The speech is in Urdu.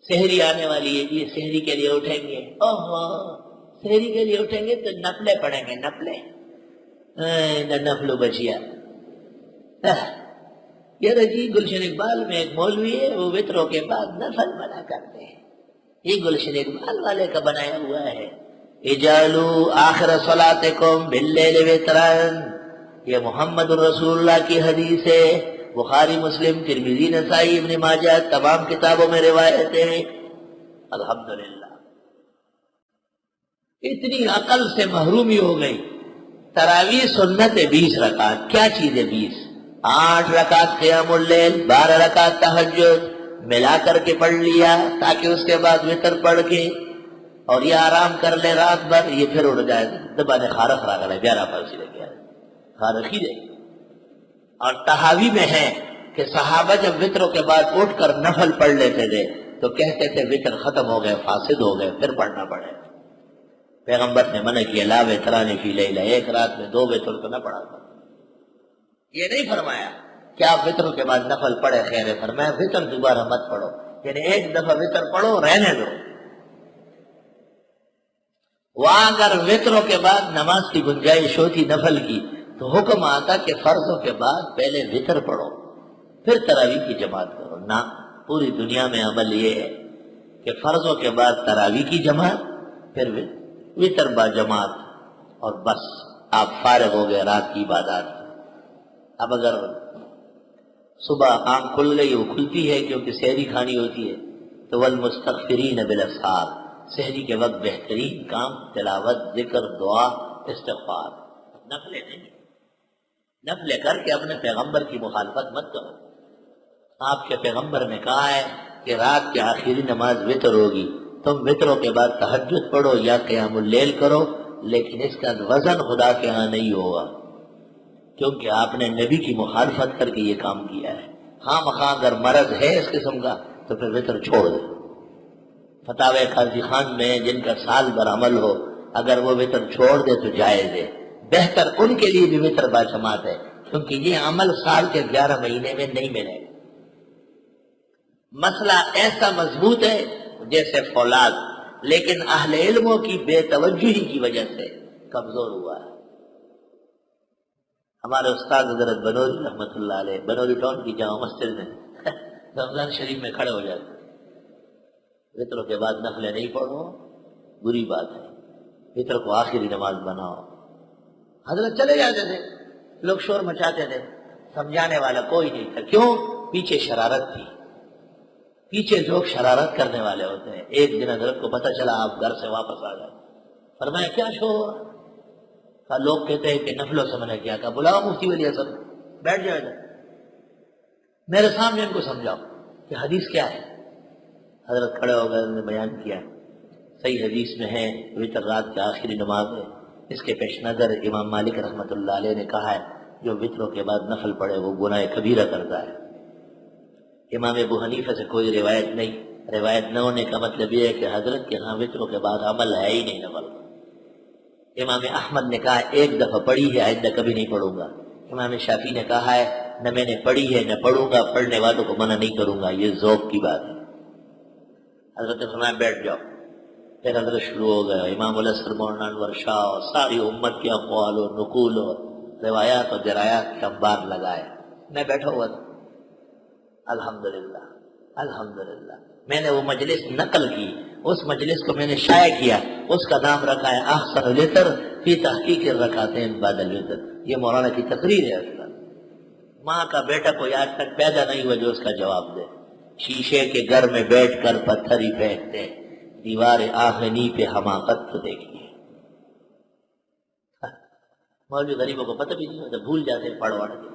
سحری آنے والی ہے جی، سحری کے لیے اٹھیں گے، اوہو سحری کے لیے اٹھیں گے تو نفلیں پڑھیں گے، نفلیں نفلو بچیا۔ یار جی گلشن اقبال میں ایک مولوی ہے، وہ وطروں کے بعد نفل بنا کرتے ہیں، یہ گلشن اقبال والے کا بنایا ہوا ہے۔ اجعلوا آخر صلاتکم باللیل وطرا، یہ محمد الرسول اللہ کی حدیث ہے، بخاری مسلم ترمذی نسائی ابن ماجہ تمام کتابوں میں روایت ہے۔ الحمدللہ اتنی عقل سے محرومی ہو گئی۔ تراویح سنت 20 رکعت، کیا چیز ہے 20؟ 8 رکعت قیام اللیل، 12 رکعت تہجد ملا کر کے پڑھ لیا، تاکہ اس کے بعد وطر پڑھ کے اور یہ آرام کر لے رات بھر، یہ پھر اڑ جائے دبانے خارق راگ ہے 11 پر سے لے خارق ہی دے۔ اور تحاوی میں ہے کہ صحابہ جب وطروں کے بعد اٹھ کر نفل پڑھ لیتے تھے تو کہتے تھے وطر ختم ہو گئے، فاسد ہو گئے، پھر پڑھنا پڑے۔ پیغمبر نے منع کیا لا وطران فی لیلہ، ایک رات میں 2 وطر تو نہ پڑھا تھا۔ یہ نہیں فرمایا کہ آپ وطروں کے بعد نفل پڑھے خیر ہے، فرمایا وطر دوبارہ مت پڑھو، یعنی ایک دفعہ وطر پڑھو رہنے دو۔ وہاں اگر وطروں کے بعد نماز کی گنجائش ہوتی نفل کی تو حکم آتا کہ فرضوں کے بعد پہلے وطر پڑھو پھر تراویح کی جماعت کرو۔ نہ، پوری دنیا میں عمل یہ ہے کہ فرضوں کے بعد تراویح کی جماعت پھر وطر با جماعت، اور بس آپ فارغ ہو گئے رات کی عبادات۔ اب اگر صبح آنکھ کھل گئی، وہ کھلتی ہے کیونکہ سحری کھانی ہوتی ہے، تو والمستغفرین بالاسحار، سحری کے وقت بہترین کام تلاوت، ذکر، دعا، استغفار، نفلیں نہیں۔ نفلیں کر کے اپنے پیغمبر کی مخالفت مت کرو۔ آپ کے پیغمبر نے کہا ہے کہ رات کی آخری نماز وطر ہوگی، تم وطروں کے بعد تہجد پڑھو یا قیام اللیل کرو، لیکن اس کا وزن خدا کے ہاں نہیں ہوگا، کیونکہ آپ نے نبی کی مخالفت کر کے یہ کام کیا ہے۔ خواہ مخواہ اگر مرض ہے اس قسم کا تو پھر وطر چھوڑ دے۔ فتاوی قاضی خان میں جن کا سال بھر عمل ہو، اگر وہ وطر چھوڑ دے تو جائز ہے، بہتر ان کے لیے بھی وطر با جماعت ہے، کیونکہ یہ عمل سال کے 11 مہینے میں نہیں ملے۔ مسئلہ ایسا مضبوط ہے جیسے فولاد، لیکن اہل علموں کی بے توجہی کی وجہ سے کمزور ہوا ہے۔ ہمارے استاد حضرت بنوری رحمۃ اللہ علیہ بنوری ٹاؤن کی جامع مسجد میں رمضان شریف میں کھڑے ہو جاتے، وطروں کے بعد نفلیں نہیں پڑھو، بری بات ہے، وطر کو آخری نماز بناؤ۔ حضرت چلے جاتے تھے، لوگ شور مچاتے تھے، سمجھانے والا کوئی نہیں تھا۔ کیوں؟ پیچھے شرارت تھی، پیچھے لوگ شرارت کرنے والے ہوتے ہیں۔ ایک دن حضرت کو پتہ چلا، آپ گھر سے واپس آ گئے، فرمایا کیا شور؟ کہا لوگ کہتے ہیں کہ نفلوں سے منع کیا۔ کہا بلاؤ مفتی ولی اصل، بیٹھ جائے گا، میرے سامنے ان کو سمجھاؤ کہ حدیث کیا ہے۔ حضرت کھڑے ہو گئے، انہوں نے بیان کیا، صحیح حدیث میں ہے وطر رات کی آخری نماز ہے۔ اس کے پیش نظر امام مالک رحمۃ اللہ علیہ نے کہا ہے جو وطروں کے بعد نفل پڑھے وہ گناہ کبیرہ کرتا ہے۔ امام ابو حنیفہ سے کوئی روایت نہیں، روایت نہ ہونے کا مطلب یہ ہے کہ حضرت کے ہاں وطروں کے بعد عمل ہے ہی نہیں نفل۔ امام احمد نے کہا ایک دفعہ پڑھی ہے، آئندہ کبھی نہیں پڑھوں گا۔ امام شافعی نے کہا ہے نہ میں نے پڑھی ہے نہ پڑھوں گا، پڑھنے والوں کو منع نہیں کروں گا، یہ ذوق کی بات ہے۔ حضرت نے فرمایا بیٹھ جاؤ، پھر حضرت شروع ہو گیا، امام الاسر مولانا انور شاہ اور ساری امت کے اقوال و نقول و روایات و درایات کے انبار لگائے، میں بیٹھا ہوا تھا۔ الحمدللہ الحمدللہ میں نے وہ مجلس نقل کی، اس مجلس کو میں نے شائع کیا، اس کا نام رکھا ہے احسن الوتر فی تحقیق الرکعتین بعد الوتر۔ یہ مولانا کی تقریر ہے۔ اصلا ماں کا بیٹا کوئی آج تک پیدا نہیں ہوا جو اس کا جواب دے۔ شیشے کے گھر میں بیٹھ کر پتھر ہی پھینکتے، دیوار آہنی پہ حماقت تو دیکھیے۔ مولوی غریبوں کو پتہ بھی نہیں ہوتا، بھول جاتے پڑھ وڑ کے۔